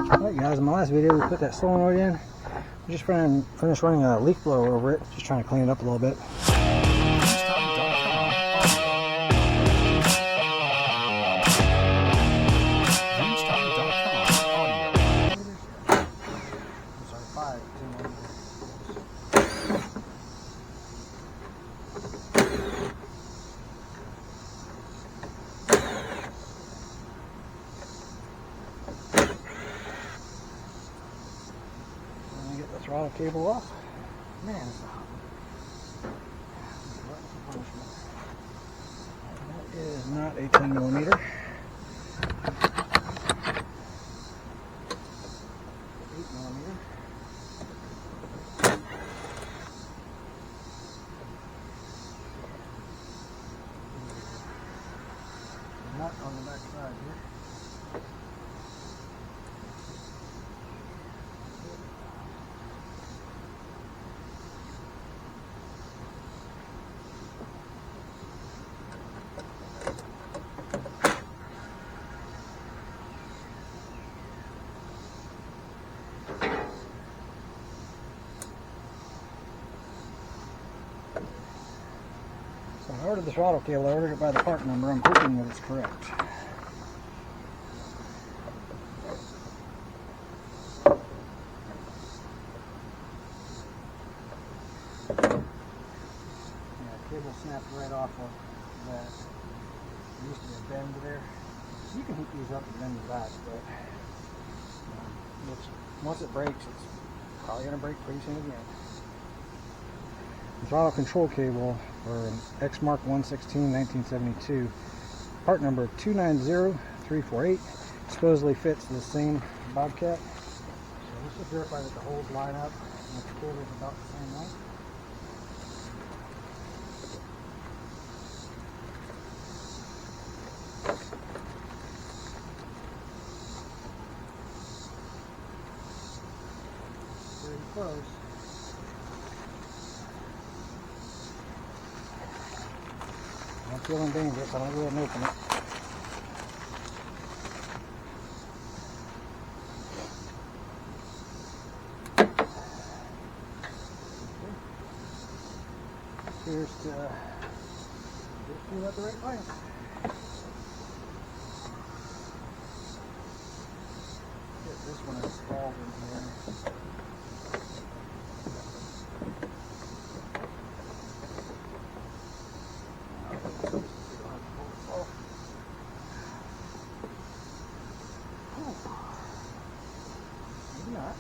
Alright guys, in my last video we put that solenoid in. We just finished running a leaf blower over it, just trying to clean it up a little bit. Throttle cable off. Man, it's hot. That is not a 10mm. 8mm. Nut on the back side here. So I ordered the throttle cable. I ordered it by the part number. I'm hoping that it's correct. Yeah, cable snapped right off of that. There used to be a bend there. So you can hook these up and bend the back, but once it breaks, it's probably going to break pretty soon again. The throttle control cable for an X-Mark 116 1972, part number 290348, supposedly fits the same Bobcat. So let's just verify that the holes line up and the cable is about the same length. Pretty close. I'm feeling dangerous. I don't go ahead and open it. Here's to just do it the right way. Get this one installed in here. Not.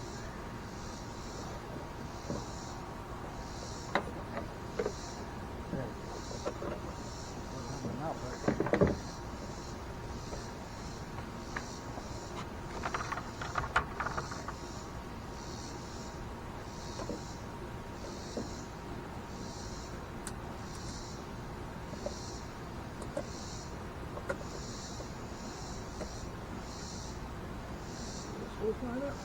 Find out.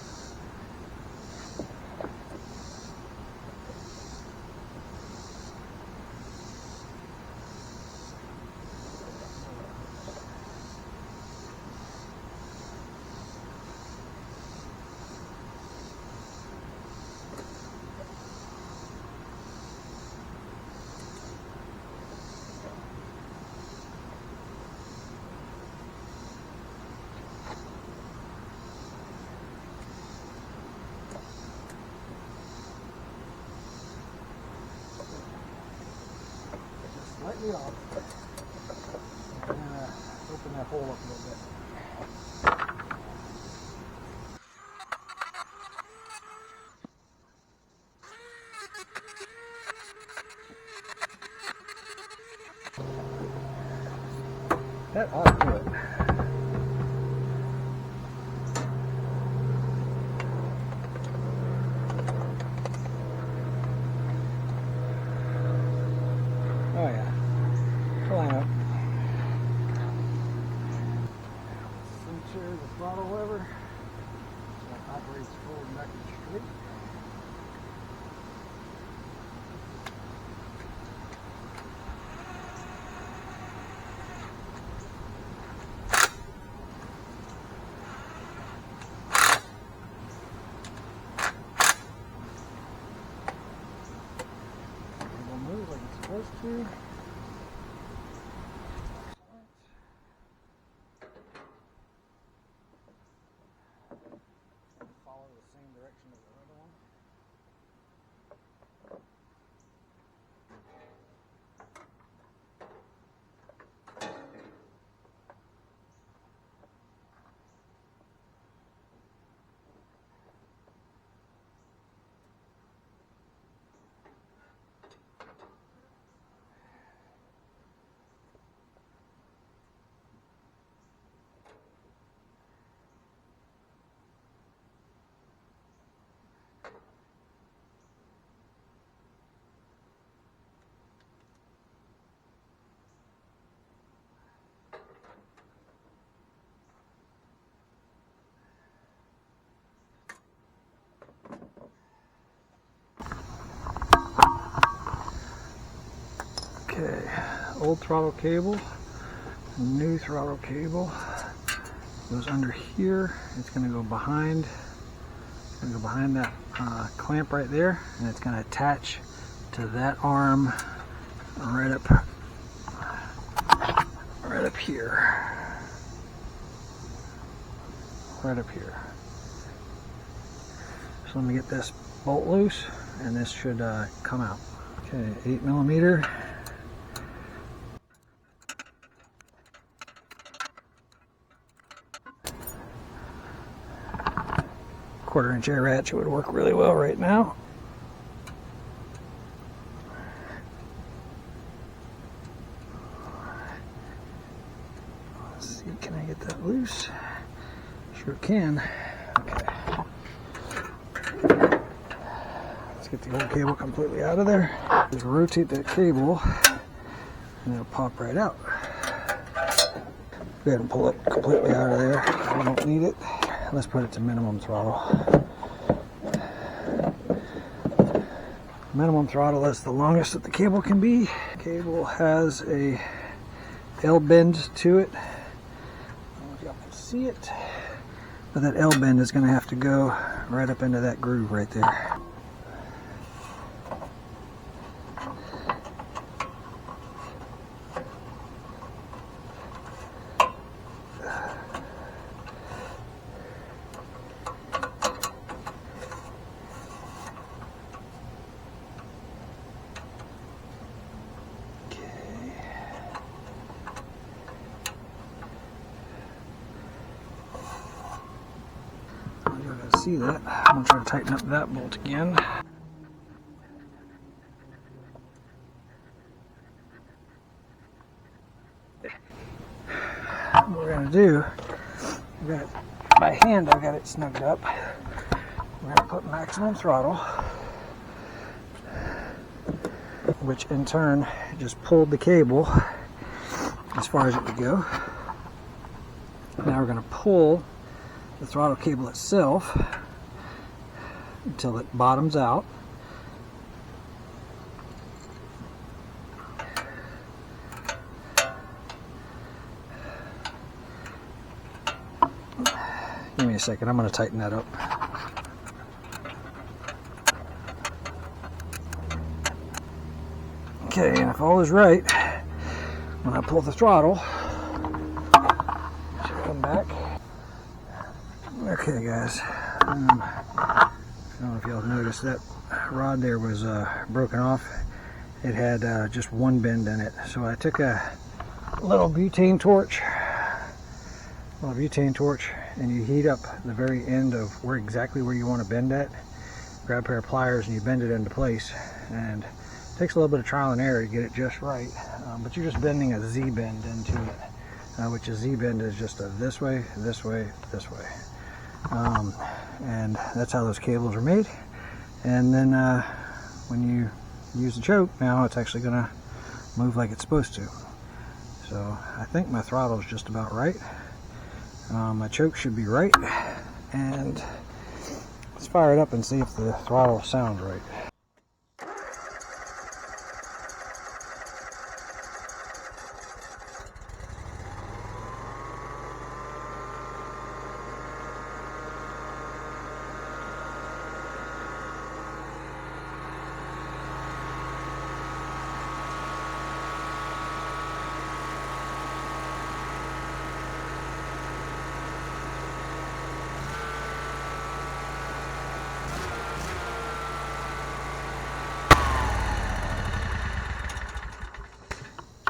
Slightly off. I'm gonna open that hole up a little bit. That ought to do it. Oh yeah. Line up. Center the throttle lever so it operates forward and back and straight. those two. Follow the same direction as the other one. Okay, old throttle cable, new throttle cable goes under here. It's going to go behind. It's going to go behind that clamp right there, and it's going to attach to that arm right up here. Right up here. So let me get this bolt loose, and this should come out. Okay, 8mm. Quarter-inch air ratchet would work really well right now. Let's see, can I get that loose? Sure can. Okay. Let's get the old cable completely out of there. Just rotate that cable and it'll pop right out. Go ahead and pull it completely out of there. I don't need it. Let's put it to minimum throttle. Minimum throttle is the longest that the cable can be. Cable has a L bend to it. I don't know if y'all can see it, but that L bend is going to have to go right up into that groove right there. See that? I'm going to try to tighten up that bolt again. What we're going to do, by hand I've got it snugged up. We're going to put maximum throttle, which in turn just pulled the cable as far as it would go. Now we're going to pull the throttle cable itself until it bottoms out. Give me a second, I'm going to tighten that up. Okay, and if all is right, when I pull the throttle, it should come back. Okay guys, I don't know if y'all noticed that rod there was broken off. It had just one bend in it. So I took a little butane torch, and you heat up the very end of exactly where you want to bend at. Grab a pair of pliers and you bend it into place. And it takes a little bit of trial and error to get it just right, but you're just bending a Z bend into it, which a Z bend is just a this way, this way, this way. And that's how those cables are made. And then when you use the choke, now it's actually going to move like it's supposed to. So I think my throttle is just about right. My choke should be right. And let's fire it up and see if the throttle sounds right.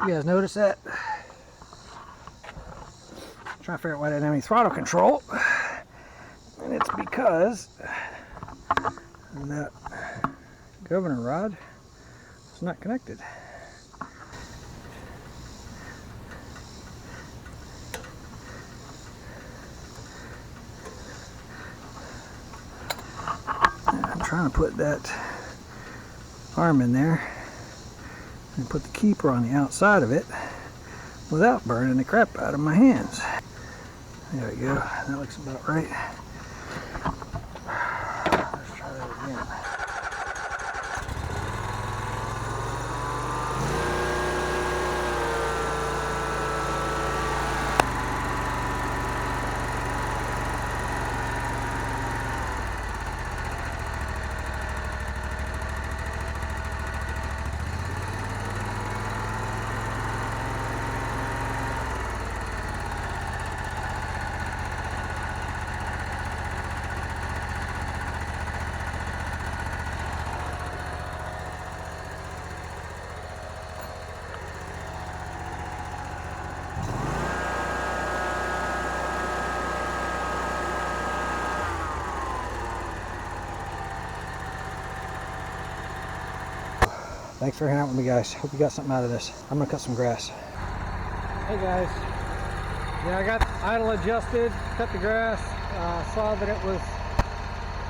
You guys notice that? Trying to figure out why I didn't have any throttle control. And it's because that governor rod is not connected. I'm trying to put that arm in there and put the keeper on the outside of it without burning the crap out of my hands. There we go. That looks about right. Let's try that again. Thanks for hanging out with me, guys. Hope you got something out of this. I'm gonna cut some grass. Hey guys. Yeah, I got idle adjusted, cut the grass, saw that it was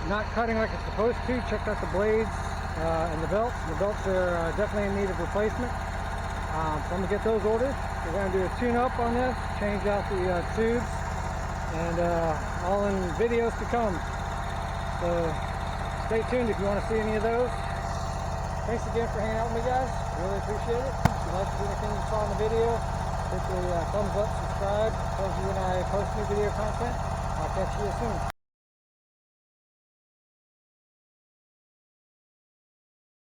not cutting like it's supposed to, checked out the blades and the belts. The belts are definitely in need of replacement. So I'm gonna get those ordered. We're gonna do a tune-up on this, change out the tubes, and all in videos to come. So stay tuned if you want to see any of those. Thanks again for hanging out with me, guys. Really appreciate it. If you liked anything you saw in the video, hit the thumbs up, subscribe. Tells you when I post new video content. I'll catch you soon.